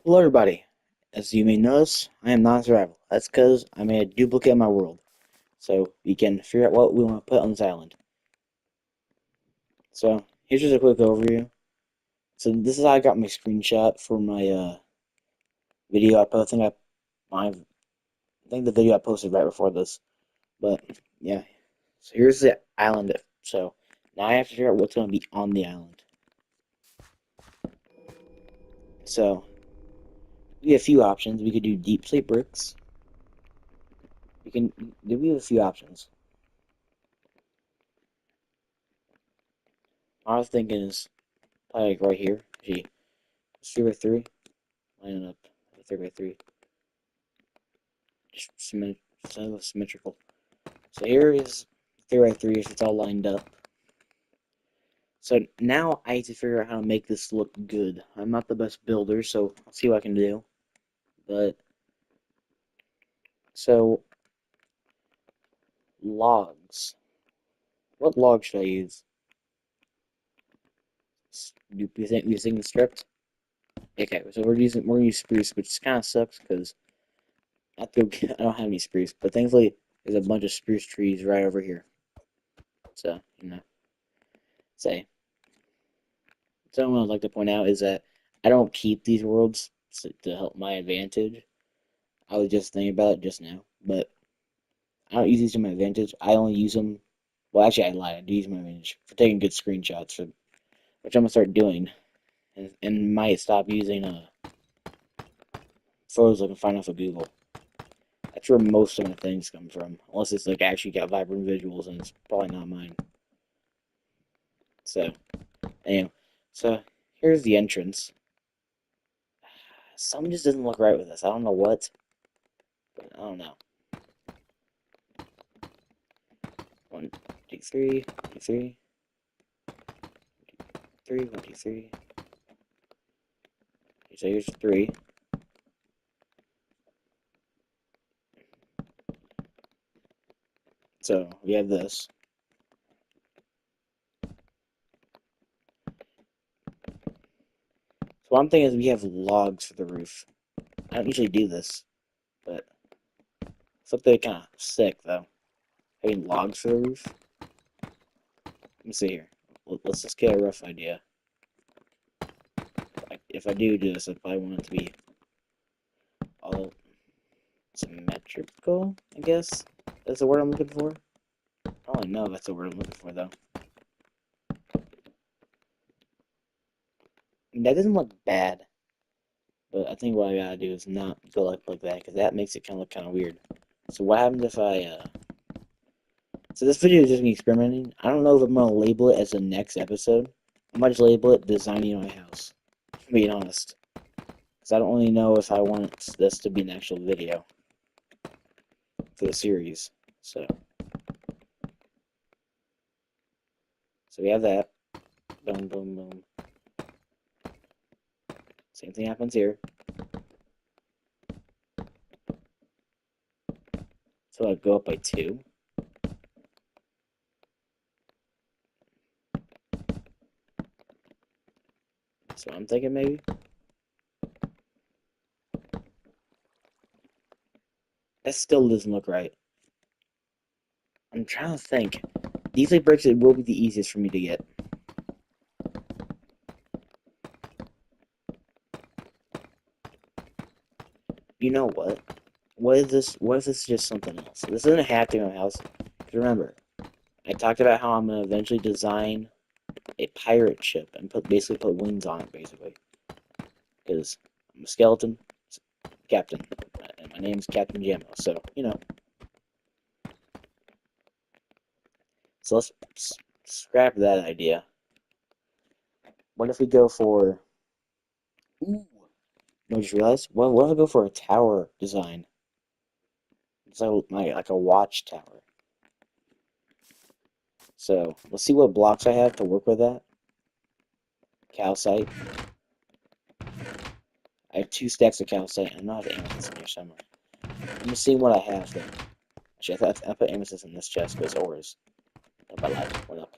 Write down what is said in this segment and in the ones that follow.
Hello everybody. As you may notice, I am non-survival. That's because I made a duplicate of my world. So we can figure out what we want to put on this island. So here's just a quick overview. So this is how I got my screenshot for my video I posted. I think the video I posted right before this. But yeah. So here's the island. So now I have to figure out what's going to be on the island. So we have a few options. We could do deep slate bricks. We have a few options. I was thinking is probably like right here. Gee, 3 by 3, lining up 3 by 3, just symmetrical. So here is 3 by 3, so it's all lined up. So now I need to figure out how to make this look good. I'm not the best builder, so I'll see what I can do. But so logs. What log should I use? Do you think using the stripped? Okay, so we're gonna use spruce, which kind of sucks because I don't have any spruce, but thankfully there's a bunch of spruce trees right over here. So say. Something I'd like to point out is that I don't keep these worlds to help my advantage. I was just thinking about it just now, but I don't use these to my advantage. I only use them. Well, actually, I lied. I do use my advantage for taking good screenshots, which I'm gonna start doing, and might stop using photos I can find off of Google. That's where most of my things come from, unless it's like actually got vibrant visuals, and it's probably not mine. So, anyway, so here's the entrance. Something just doesn't look right with this. I don't know what, but I don't know. 1, 2, 3, 1, 2, 3, 3, 1, 2, 3. So here's 3. So we have this. So one thing is we have logs for the roof. I don't usually do this, but it's something kind of sick though. Having logs for the roof. Let me see here. Let's just get a rough idea. If I do this, I probably want it to be all symmetrical, I guess. That's the word I'm looking for. I don't know if that's the word I'm looking for though. That doesn't look bad. But I think what I gotta do is not go like that, because that makes it kind of look kind of weird. So what happens if so this video is just me experimenting. I don't know if I'm gonna label it as the next episode. I might just label it Designing My House, being honest. Because I don't really know if I want this to be an actual video for the series. So we have that. Boom, boom, boom. Same thing happens here. So I go up by 2. So I'm thinking maybe. That still doesn't look right. I'm trying to think. These like bricks will be the easiest for me to get. You know what? What is this? What if this is just something else? This isn't have to be my house. Remember, I talked about how I'm gonna eventually design a pirate ship and basically put wings on it, basically. Because I'm a skeleton captain, and my name's Captain Jammo. So So let's scrap that idea. What if we go for? Ooh, no, just realized. What if I go for a tower design? It's like a watchtower. So let's see what blocks I have to work with that. Calcite. I have 2 stacks of calcite, and I know I have amethyst in here somewhere. I'm just seeing what I have there. Actually, I put amethyst in this chest because ores. If I lied, went up.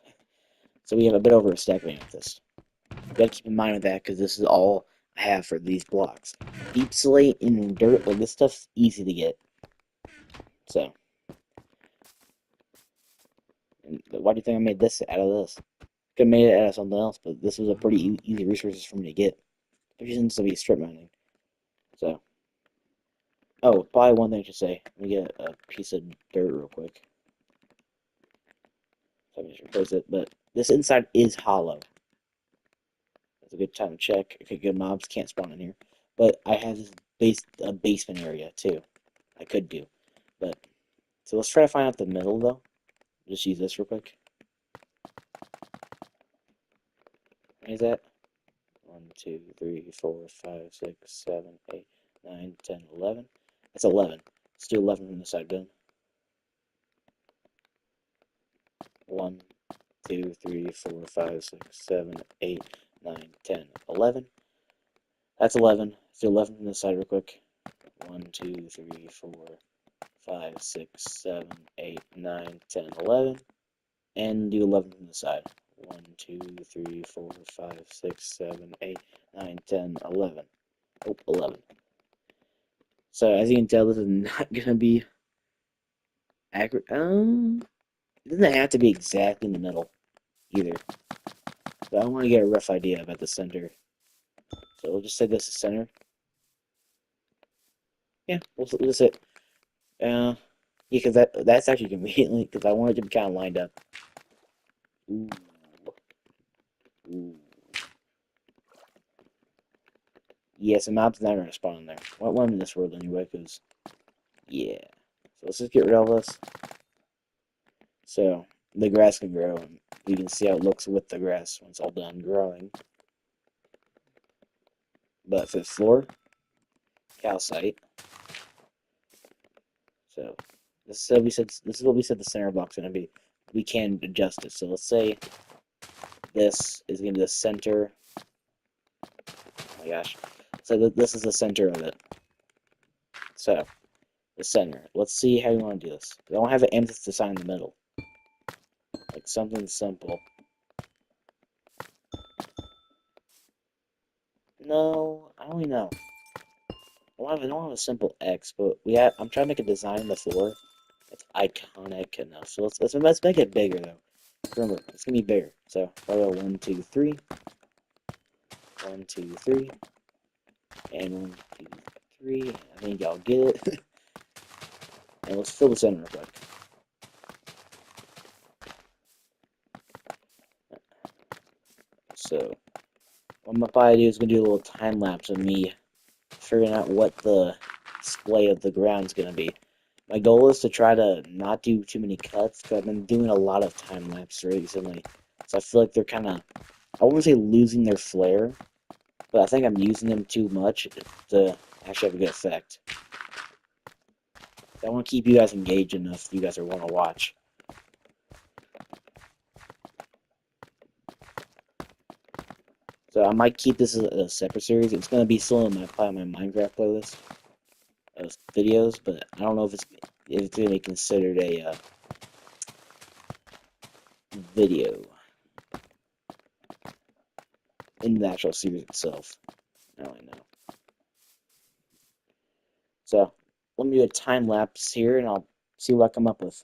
So we have a bit over a stack of amethyst. You gotta keep in mind with that because this is all I have for these blocks. Deep slate and dirt, like this stuff's easy to get. So, and why do you think I made this out of this? Could have made it out of something else, but this was a pretty easy resources for me to get. Especially since to be strip mining. So, oh, probably one thing to say. Let me get a piece of dirt real quick. So I can just replace it. But this inside is hollow. It's a good time to check. Okay, good mobs can't spawn in here. But I have this basement area too. I could do. But so let's try to find out the middle though. Just use this real quick. What is that? 1, 2, 3, 4, 5, 6, 7, 8, 9, 10, 11. That's 11. Let's do 11 from the side. Boom. 1, 2, 3, 4, 5, 6, 7, 8, 9, 10, 11. That's 11. Let's do 11 from the side real quick. 1, 2, 3, 4, 5, 6, 7, 8, 9, 10, 11. And do 11 from the side. 1, 2, 3, 4, 5, 6, 7, 8, 9, 10, 11. Oh, 11. So as you can tell, this is not gonna be accurate. It doesn't have to be exactly in the middle either. But I want to get a rough idea about the center. So we'll just say this is center. Yeah, we'll just say. Yeah, because that's actually conveniently because I want it to be kind of lined up. Ooh. Ooh. Yes, the mob's not gonna spawn in there. What one in this world anyway? Because yeah. So let's just get rid of this. So the grass can grow, and you can see how it looks with the grass when it's all done growing. But for the floor, calcite. So this is what we said the center block's gonna be. We can adjust it. So let's say this is gonna be the center. Oh my gosh. So this is the center of it. So the center. Let's see how you want to do this. I don't have an amethyst sign in the middle. Like something simple. No, I don't even know. I don't have a simple X, but I'm trying to make a design on the floor that's iconic enough. So let's make it bigger though. Remember, it's gonna be bigger. So I'll go 1, 2, 3. 1, 2, 3. And 1, 2, 3. I think y'all get it. And let's fill the center real quick. So what I'm gonna probably do is gonna do a little time lapse of me figuring out what the display of the ground's gonna be. My goal is to try to not do too many cuts because I've been doing a lot of time lapse recently. So I feel like they're kind of, I wouldn't say losing their flair, but I think I'm using them too much to actually have a good effect. I want to keep you guys engaged enough if you guys are want to watch. So I might keep this as a separate series. It's going to be still in my Minecraft playlist of videos, but I don't know if it's going to be considered a video in the actual series itself. I don't know. So let me do a time lapse here, and I'll see what I come up with.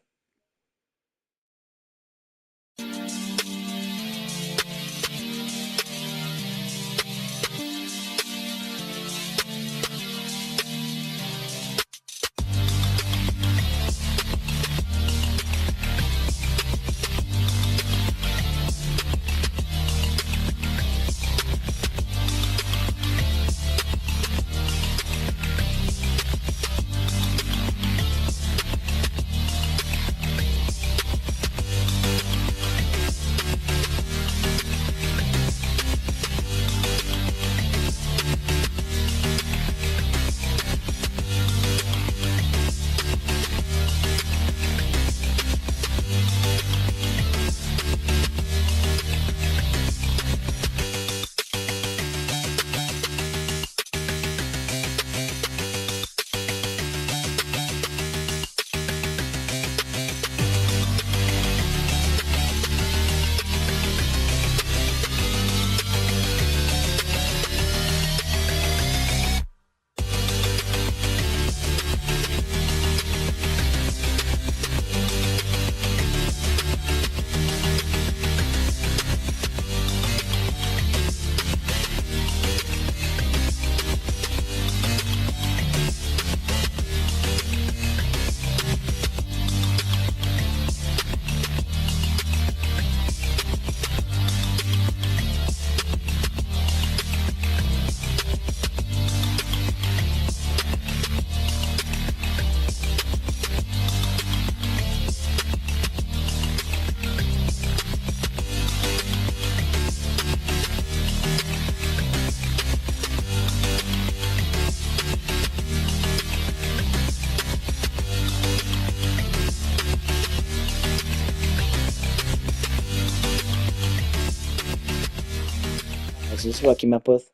this is what I came up with.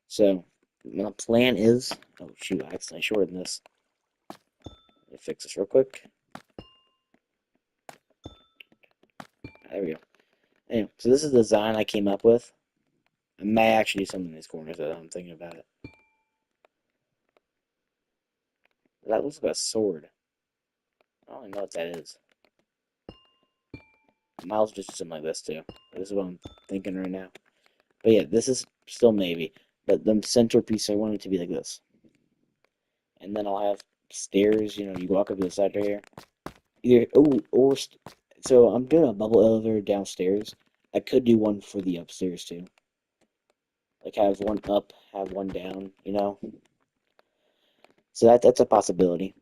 So my plan is, oh shoot, I accidentally shortened this. Let me fix this real quick. There we go. Anyway, so this is the design I came up with. I may actually do something in these corners that I'm thinking about it. That looks like a sword. I don't even know what that is. Miles just something like this too. This is what I'm thinking right now. But yeah, this is still maybe. But the centerpiece, I want it to be like this. And then I'll have stairs, you walk up to the side right here. Either, so I'm doing a bubble elevator downstairs. I could do one for the upstairs too. Like have one up, have one down. So that's a possibility.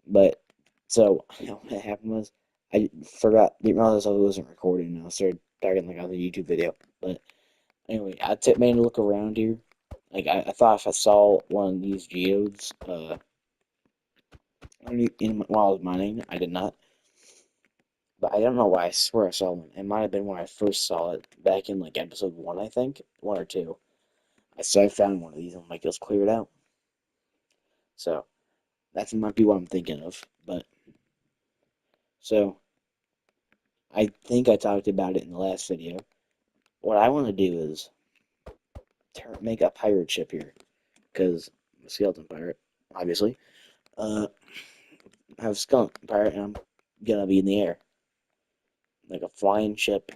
But so what happened was I didn't realize I wasn't recording, and I started talking like on the YouTube video. But anyway, I took made a look around here. Like I thought if I saw one of these geodes, while I was mining, I did not. But I don't know why. I swear I saw one. It might have been when I first saw it back in like episode 1, I think, 1 or 2. I found one of these and like it was cleared out. So that might be what I'm thinking of. But so I think I talked about it in the last video. What I want to do is make a pirate ship here, because I'm a skeleton pirate, obviously. I have a skeleton pirate, and I'm gonna be in the air, like a flying ship.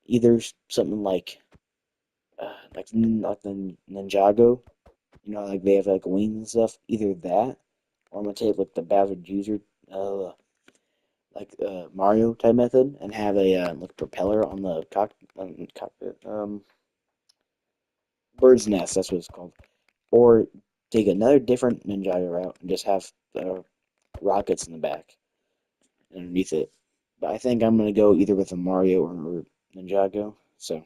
Either something like the Ninjago, like they have like wings and stuff. Either that, or I'm gonna take like the Bowser user, Mario type method, and have a like propeller on the cockpit, bird's nest. That's what it's called. Or take another different Ninjago route and just have rockets in the back underneath it. But I think I'm gonna go either with a Mario or Ninjago. So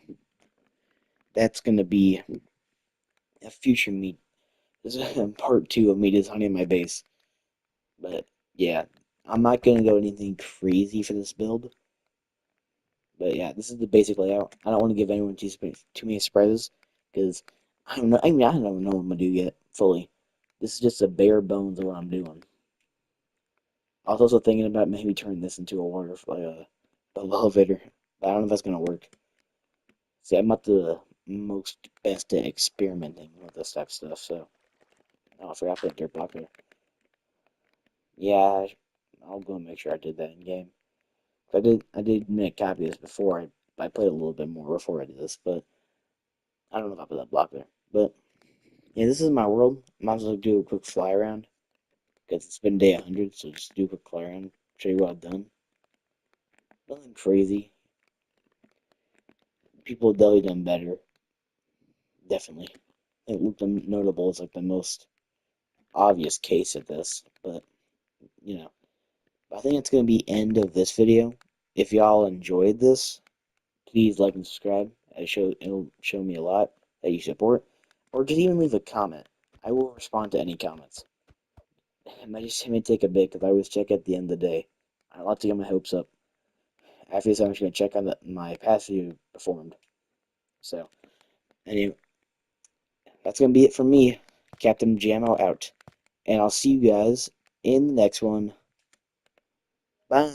that's gonna be a future me. This is part 2 of me designing my base. But yeah, I'm not gonna go anything crazy for this build. But yeah, this is the basic layout. I don't want to give anyone too many surprises because I don't know. I mean, I don't know what I'm gonna do yet fully. This is just a bare bones of what I'm doing. I was also thinking about maybe turning this into a water elevator, but I don't know if that's gonna work. See, I'm not the most best at experimenting with this type of stuff. So, oh, I forgot to put dirt block there. Yeah, I'll go and make sure I did that in game. I did make a copy of this before. I played a little bit more before I did this, but I don't know if I put that block there. But yeah, this is my world. Might as well do a quick fly around because it's been day 100, so just do a quick fly around, show you what I've done. Nothing crazy. People have definitely done better. Definitely. I think Loop Notable is like the most obvious case of this, but you know, I think it's gonna be end of this video. If y'all enjoyed this, please like and subscribe. It'll show me a lot that you support, or just even leave a comment. I will respond to any comments. It may take a bit because I always check at the end of the day. I like to get my hopes up. After this, I'm just gonna check on my past video performed. So, anyway, that's gonna be it from me, Captain Jammo out, and I'll see you guys in the next one. Bye.